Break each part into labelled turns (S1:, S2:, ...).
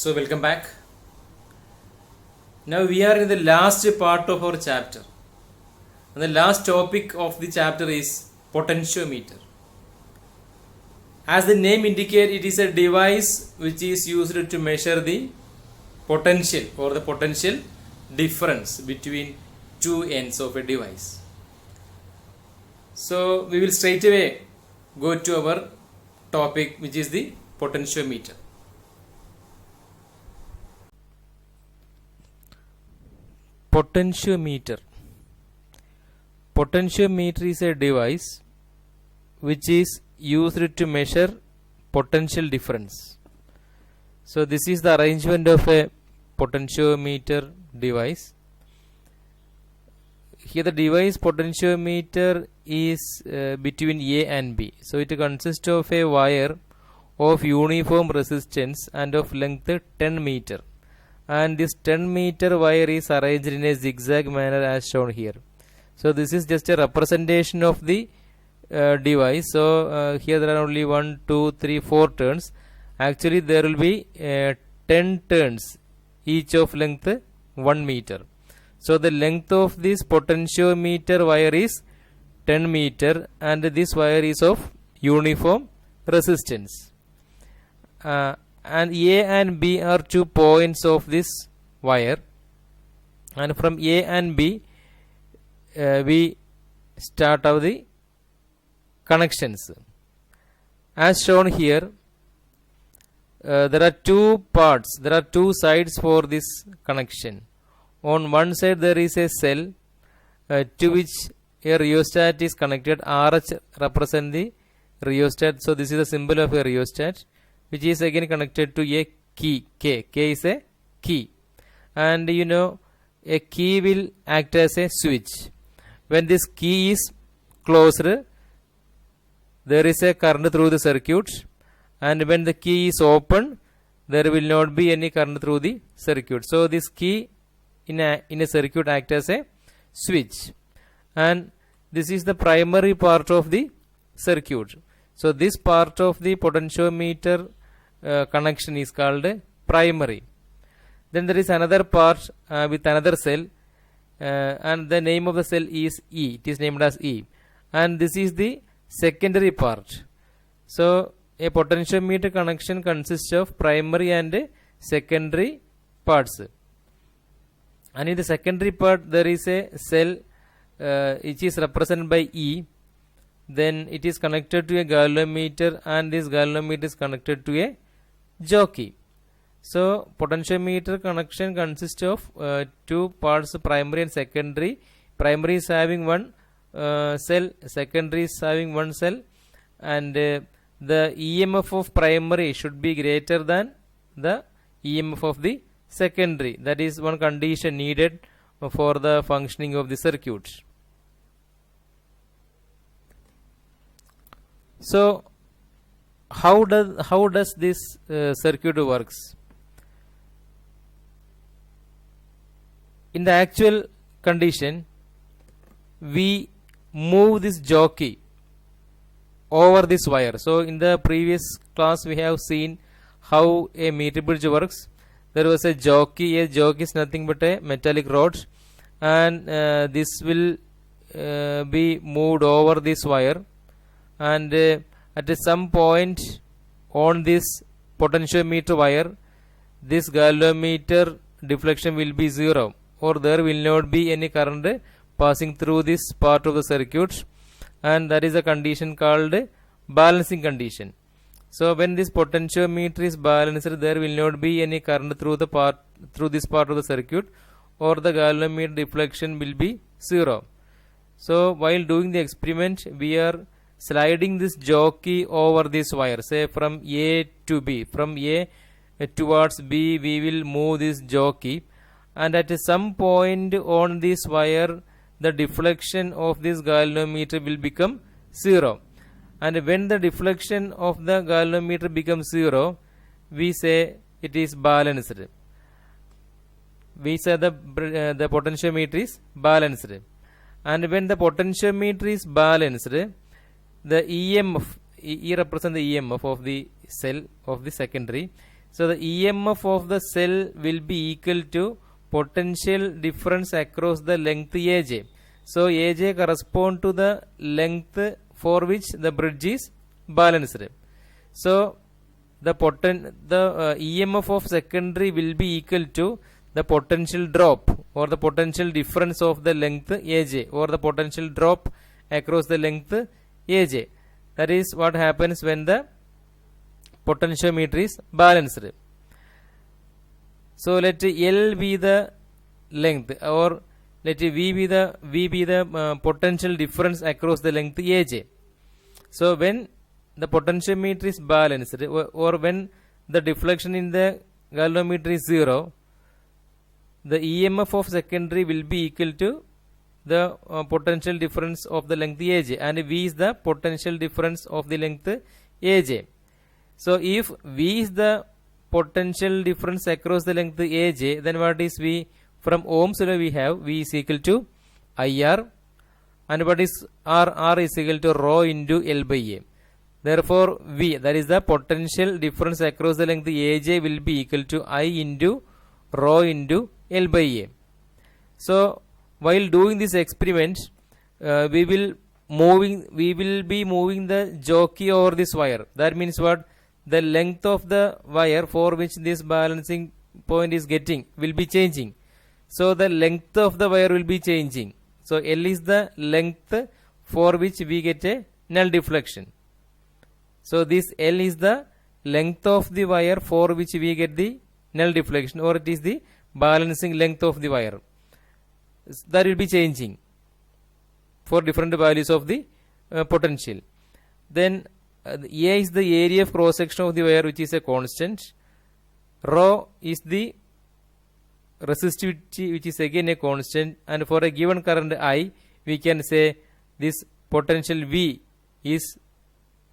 S1: So welcome back. Now we are in the last part of our chapter. And the last topic of the chapter is potentiometer. As the name indicates, it is a device which is used to measure the potential or the potential difference between two ends of a device. So we will straight away go to our topic, which is the potentiometer. Potentiometer. Potentiometer is a device which is used to measure potential difference. So this is the arrangement of a potentiometer device. Here the device potentiometer is between A and B. So it consists of a wire of uniform resistance and of length 10 meter. And this 10 meter wire is arranged in a zigzag manner as shown here. So this is just a representation of the device. So here there are only 1, 2, 3, 4 turns. Actually there will be 10 turns, each of length 1 meter. So the length of this potentiometer wire is 10 meter and this wire is of uniform resistance. And A and B are 2 points of this wire, and from A and B we start out the connections. As shown here, there are 2 parts, there are 2 sides for this connection. On one side there is a cell to which a rheostat is connected. RH represents the rheostat, so this is the symbol of a rheostat, which is again connected to a key. K is a key, and you know a key will act as a switch. When this key is closed, there is a current through the circuit, and when the key is open, there will not be any current through the circuit. So this key in a circuit acts as a switch, and this is the primary part of the circuit. So this part of the potentiometer connection is called primary. Then there is another part with another cell, and the name of the cell is E. It is named as E, and this is the secondary part. So a potentiometer connection consists of primary and secondary parts, and in the secondary part there is a cell which is represented by E. Then it is connected to a galvanometer, and this galvanometer is connected to a jockey. So potentiometer connection consists of 2 parts, primary and secondary. Primary is having 1 cell, secondary is having 1 cell, and the EMF of primary should be greater than the EMF of the secondary. That is one condition needed for the functioning of the circuit. So how does this circuit works? In the actual condition, we move this jockey over this wire. So in the previous class we have seen how a meter bridge works. There was a jockey. A jockey is nothing but a metallic rod, and this will be moved over this wire, and at some point on this potentiometer wire, this galvanometer deflection will be 0, or there will not be any current passing through this part of the circuit, and that is a condition called balancing condition. So when this potentiometer is balanced, there will not be any current through this part of the circuit, or the galvanometer deflection will be 0. So while doing the experiment, we are sliding this jockey over this wire, say from A to B. From A towards B we will move this jockey, and at some point on this wire the deflection of this galvanometer will become 0, and when the deflection of the galvanometer becomes 0, we say it is balanced. We say the potentiometer is balanced, and when the potentiometer is balanced, the EMF, E represents the EMF of the cell of the secondary. So the EMF of the cell will be equal to potential difference across the length AJ. So AJ correspond to the length for which the bridge is balanced. So the EMF of secondary will be equal to the potential drop or the potential difference of the length AJ or the potential drop across the length AJ. That is what happens when the potentiometer is balanced. So let L be the length, or let V be the potential difference across the length AJ. So when the potentiometer is balanced, or when the deflection in the galvanometer is 0, the EMF of secondary will be equal to the potential difference of the length AJ, and V is the potential difference of the length AJ. So if V is the potential difference across the length AJ, then what is V? From Ohm's law we have V is equal to IR, and what is R? R is equal to rho into L by A. Therefore V, that is the potential difference across the length AJ, will be equal to I into rho into L by A. So while doing this experiment, we will be moving the jockey over this wire. That means what? The length of the wire for which this balancing point is getting will be changing. So the length of the wire will be changing. So L is the length for which we get a null deflection. So this L is the length of the wire for which we get the null deflection, or it is the balancing length of the wire. That will be changing for different values of the potential. Then A is the area of cross section of the wire, which is a constant. Rho is the resistivity, which is again a constant, and for a given current I, we can say this potential V is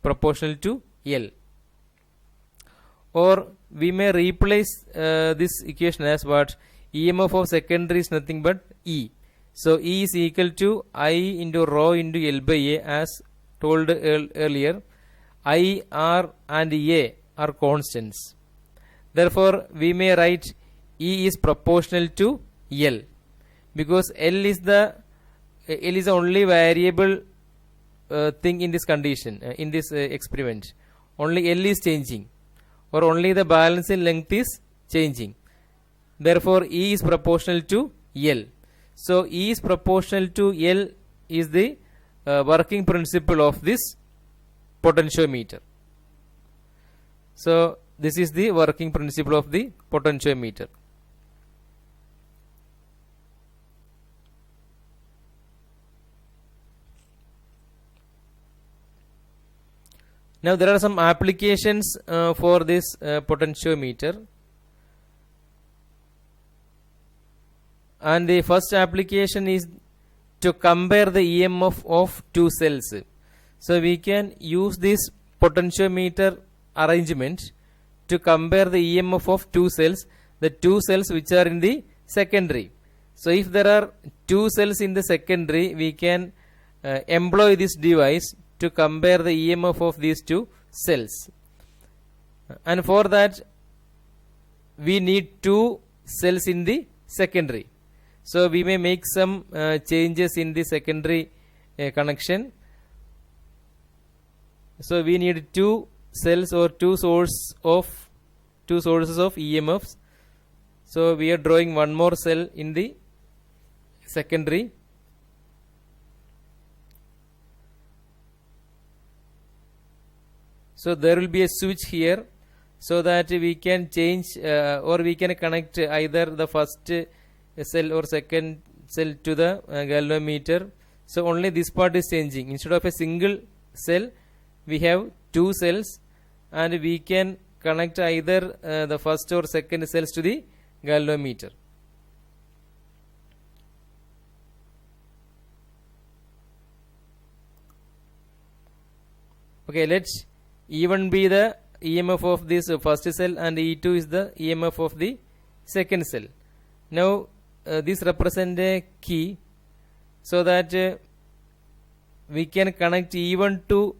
S1: proportional to L. Or we may replace this equation as what? EMF of secondary is nothing but E. So E is equal to I into rho into L by A, as told earlier. I, R and A are constants. Therefore we may write E is proportional to L, because L is the only variable thing in this condition, in this experiment. Only L is changing, or only the balancing length is changing. Therefore E is proportional to L. So E is proportional to L is the working principle of this potentiometer. So this is the working principle of the potentiometer. Now there are some applications for this potentiometer, and the first application is to compare the EMF of two cells. So we can use this potentiometer arrangement to compare the EMF of two cells, the two cells which are in the secondary. So if there are two cells in the secondary, we can employ this device to compare the EMF of these two cells. And for that we need two cells in the secondary. So we may make some changes in the secondary connection. So we need two cells or two sources of EMFs. So we are drawing one more cell in the secondary. So there will be a switch here, so that we can change or we can connect either the first cell or second cell to the galvanometer. So only this part is changing. Instead of a single cell, we have two cells, and we can connect either the first or second cells to the galvanometer. Okay, let's E1 be the EMF of this first cell, and E2 is the EMF of the second cell. Now this represents a key, so that we can connect E1 to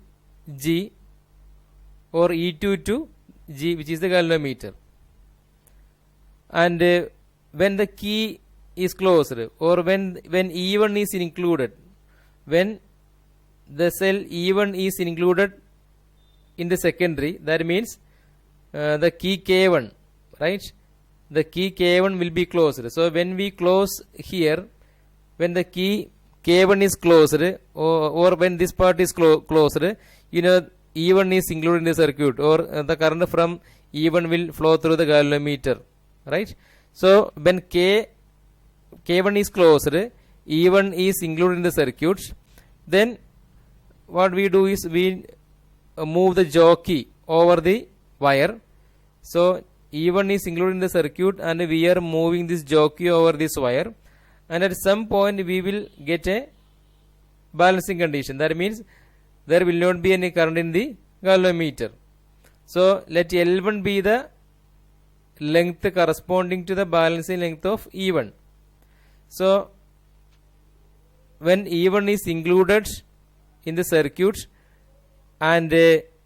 S1: G or E2 to G, which is the galvanometer. and when the key is closed, or when E1 is included, when the cell E1 is included in the secondary, that means the key K1, right? The key K1 will be closed. So when we close here, when the key K1 is closed, or when this part is closed, you know, E1 is included in the circuit, or the current from E1 will flow through the galvanometer, right? So when K1 is closed, E1 is included in the circuit, then what we do is we move the jockey over the wire. So E1 is included in the circuit and we are moving this jockey over this wire, and at some point we will get a balancing condition. That means there will not be any current in the galvanometer. So let L1 be the length corresponding to the balancing length of E1. So when E1 is included in the circuit, and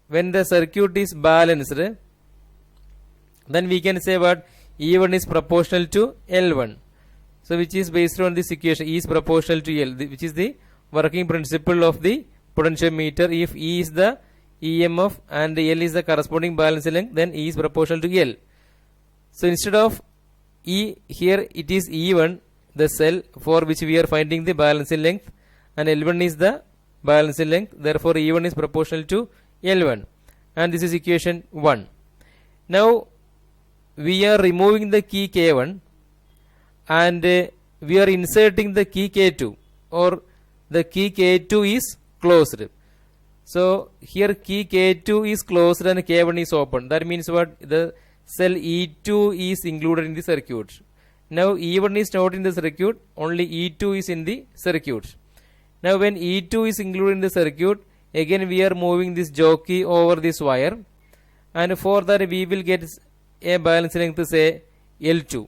S1: when the circuit is balanced, then we can say what E1 is proportional to L1. So which is based on this equation, E is proportional to L, which is the working principle of the potentiometer. If E is the EMF and L is the corresponding balancing length, then E is proportional to L. So instead of E, here it is E1, the cell for which we are finding the balancing length, and L1 is the balancing length. Therefore E1 is proportional to L1, and this is equation 1. Now we are removing the key K1 and we are inserting the key K2, or the key K2 is closed. So here key K2 is closed and K1 is open. That means what? The cell E2 is included in the circuit. Now E1 is not in the circuit, only E2 is in the circuit. Now when E2 is included in the circuit, again we are moving this jockey over this wire, and for that we will get a balance length, say L2.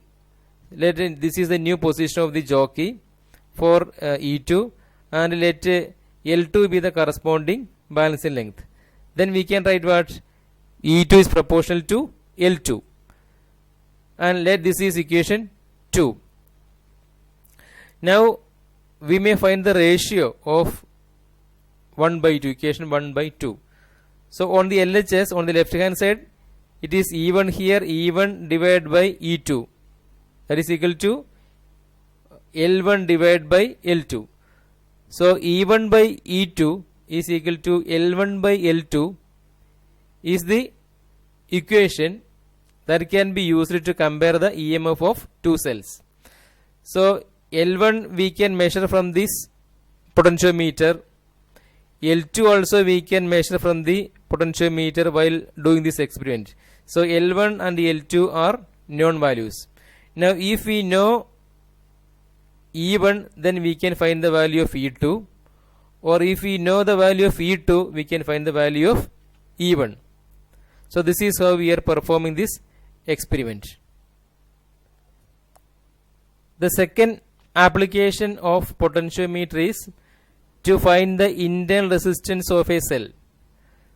S1: This is the new position of the jockey for E2, and let L2 be the corresponding balancing length. Then we can write what? E2 is proportional to L2, and let this is equation 2. Now we may find the ratio of 1 by 2, equation 1 by 2. So on the LHS, on the left hand side, it is E1 here, E1 divided by E2, that is equal to L1 divided by L2. So E1 by E2 is equal to L1 by L2 is the equation that can be used to compare the EMF of two cells. So L1 we can measure from this potentiometer, L2 also we can measure from the potentiometer while doing this experiment. So L1 and L2 are known values. Now if we know E1, then we can find the value of E2, or if we know the value of E2, we can find the value of E1. So this is how we are performing this experiment. The second application of potentiometer is to find the internal resistance of a cell.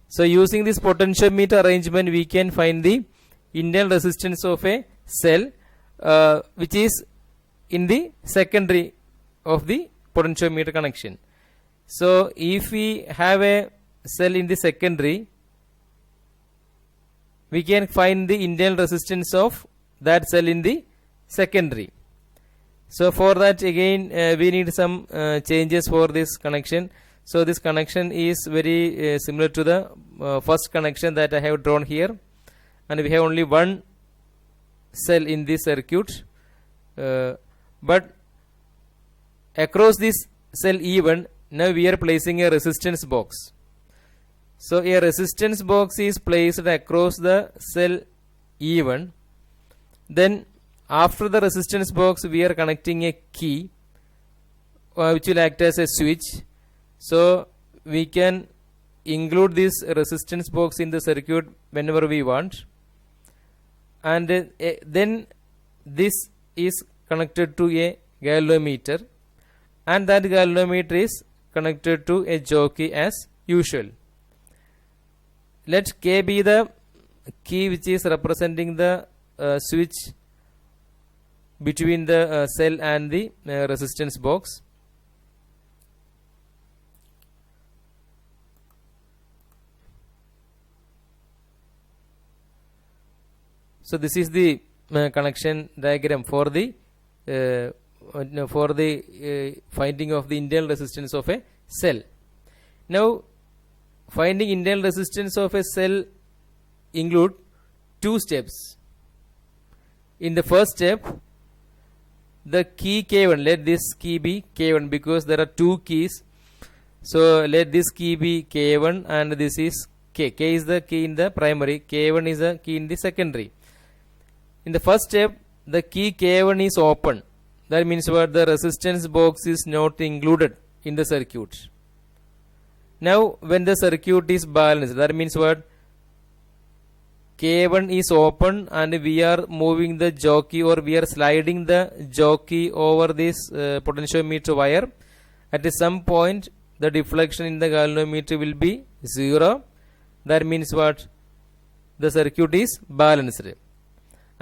S1: So using this potentiometer arrangement, we can find the internal resistance of a cell which is in the secondary of the potentiometer connection. So if we have a cell in the secondary, we can find the internal resistance of that cell in the secondary. So for that again we need some changes for this connection. So this connection is very similar to the first connection that I have drawn here, and we have only one cell in this circuit, but across this cell E1 now we are placing a resistance box. So a resistance box is placed across the cell E1. Then after the resistance box we are connecting a key which will act as a switch. So we can include this resistance box in the circuit whenever we want, and then this is connected to a galvanometer, and that galvanometer is connected to a jockey as usual. Let K be the key which is representing the switch between the cell and the resistance box. So this is the connection diagram for the finding of the internal resistance of a cell. Now, finding internal resistance of a cell include two steps. In the first step, the key K1, let this key be K1 because there are two keys. So let this key be K1 and this is K. K is the key in the primary, K1 is the key in the secondary. In the first step, the key K1 is open. That means what? The resistance box is not included in the circuit. Now, when the circuit is balanced, that means what? K1 is open and we are moving the jockey, or we are sliding the jockey over this potentiometer wire. At some point, the deflection in the galvanometer will be 0. That means what? The circuit is balanced.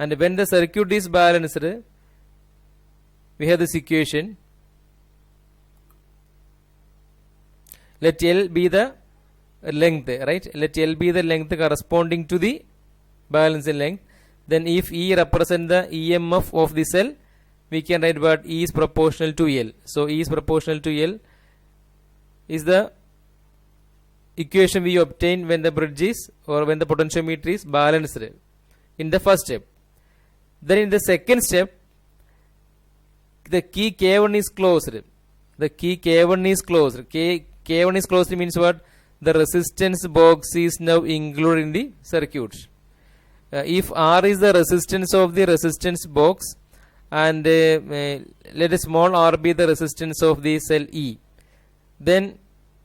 S1: And when the circuit is balanced, we have this equation. Let L be the length, right? Let L be the length corresponding to the balancing length. Then if E represent the EMF of the cell, we can write what? E is proportional to L. So E is proportional to L is the equation we obtain when the bridge is, or when the potentiometer is balanced in the first step. Then in the second step, the key K1 is closed. The key K1 is closed. K1 is closed means what? The resistance box is now included in the circuit. If R is the resistance of the resistance box, and let a small r be the resistance of the cell E, then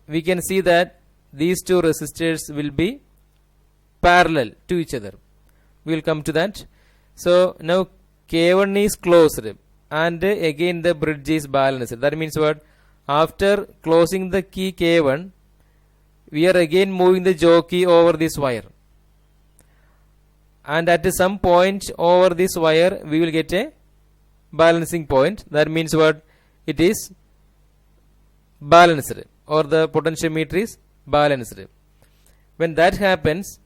S1: we can see that these two resistors will be parallel to each other. We will come to that. So now K1 is closed and again the bridge is balanced. That means what? After closing the key K1, we are again moving the jockey over this wire. And at some point over this wire, we will get a balancing point. That means what? It is balanced, or the potentiometer is balanced. When that happens,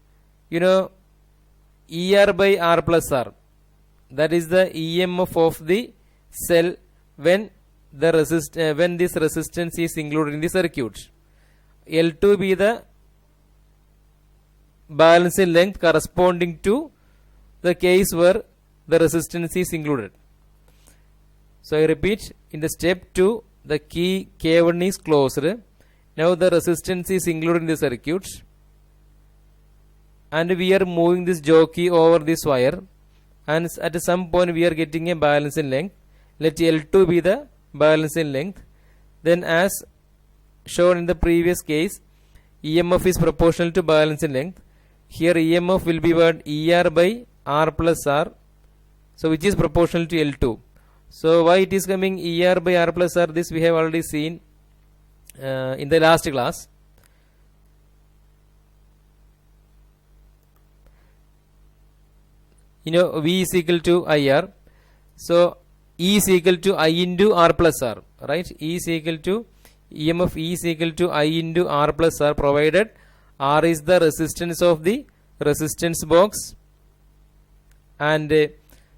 S1: ER by R plus R, that is the EMF of the cell when this resistance is included in the circuit. L2 be the balancing length corresponding to the case where the resistance is included. So I repeat, in the step 2, the key K1 is closed. Now the resistance is included in the circuit, and we are moving this jockey over this wire, and at some point we are getting a balancing length. Let L2 be the balancing length. Then as shown in the previous case, EMF is proportional to balancing length. Here EMF will be what? ER by R plus R, so which is proportional to L2. So why it is coming ER by R plus R? This we have already seen in the last class. V is equal to IR. So E is equal to I into R plus R, right? E is equal to EMF E is equal to I into R plus R, provided R is the resistance of the resistance box and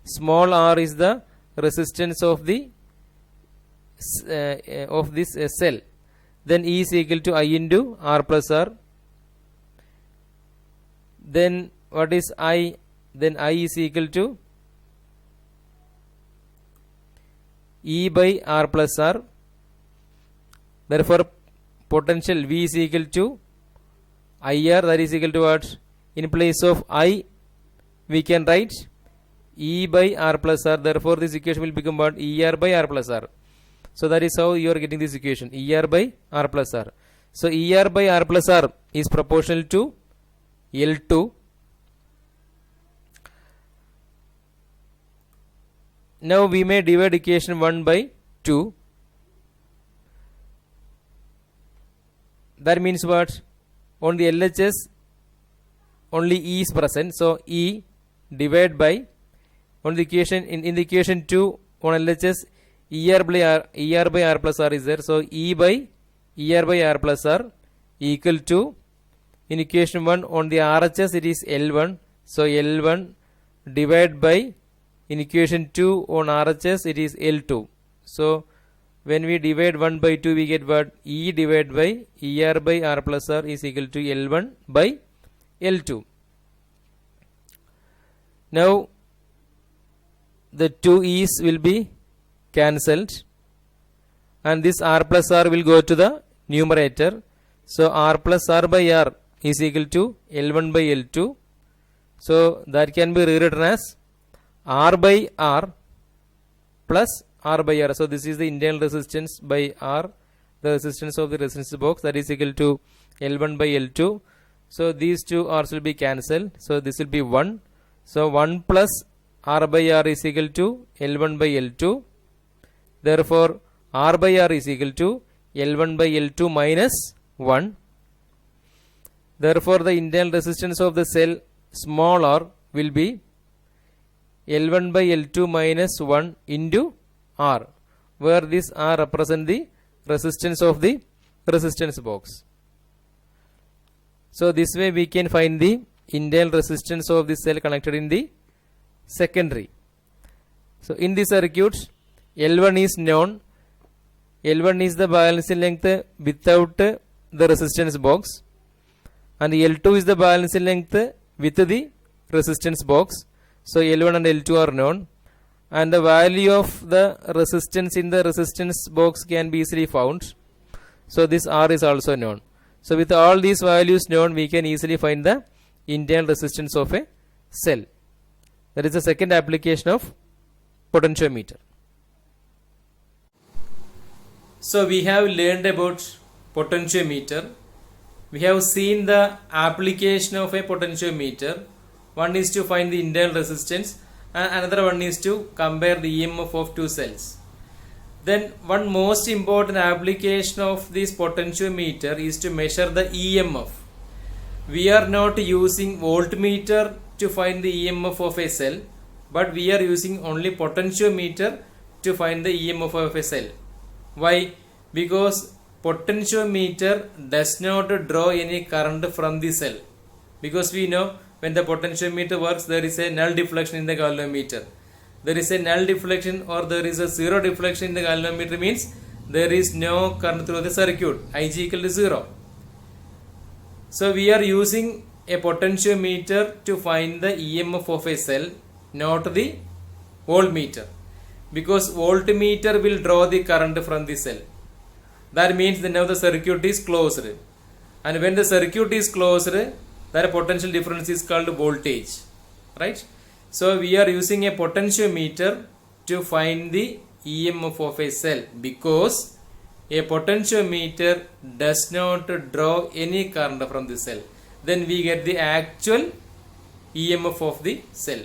S1: small r is the resistance of the of this cell. Then E is equal to I into R plus R. Then what is I? Then I is equal to E by R plus R. Therefore, potential V is equal to IR, that is equal to what? In place of I, we can write E by R plus R. Therefore, this equation will become what? ER by R plus R. So that is how you are getting this equation, ER by R plus R. So ER by R plus R is proportional to L2. Now we may divide equation 1 by 2. That means what? On the LHS only E is present, so E divided by, on the equation in the equation 2 on LHS ER by R plus R is there. So E by ER by R plus R equal to, in equation 1 on the RHS it is L1. So L1 divided by, in equation 2 on RHS it is L2. So when we divide 1 by 2 we get what? E divided by ER by R plus R is equal to L1 by L2. Now the 2 E's will be cancelled and this R plus R will go to the numerator. So R plus R by R is equal to L1 by L2. So that can be rewritten as R by R plus R by R. So this is the internal resistance by R, the resistance of the resistance box, that is equal to L1 by L2. So these two R's will be cancelled. So this will be 1. So 1 plus R by R is equal to L1 by L2. Therefore R by R is equal to L1 by L2 minus 1. Therefore the internal resistance of the cell small r will be L1 by L2 minus 1 into R, where this R represent the resistance of the resistance box. So this way we can find the internal resistance of the cell connected in the secondary. So in the circuit L1 is known. L1 is the balancing length without the resistance box, and L2 is the balancing length with the resistance box. So L1 and L2 are known, and the value of the resistance in the resistance box can be easily found. So this R is also known. So with all these values known, we can easily find the internal resistance of a cell. That is the second application of potentiometer. So we have learned about potentiometer. We have seen the application of a potentiometer. One is to find the internal resistance and another one is to compare the EMF of two cells. Then one most important application of this potentiometer is to measure the EMF. We are not using voltmeter to find the EMF of a cell, but we are using only potentiometer to find the EMF of a cell. Why? Because potentiometer does not draw any current from the cell. Because we know when the potentiometer works, there is a null deflection in the galvanometer. There is a null deflection or there is a zero deflection in the galvanometer, means there is no current through the circuit. Ig equal to 0. So we are using a potentiometer to find the EMF of a cell, not the voltmeter. Because voltmeter will draw the current from the cell. That means that now the circuit is closed. And when the circuit is closed, that potential difference is called voltage. Right? So we are using a potentiometer to find the EMF of a cell, because a potentiometer does not draw any current from the cell. Then we get the actual EMF of the cell.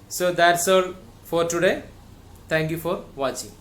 S1: So that's all for today. Thank you for watching.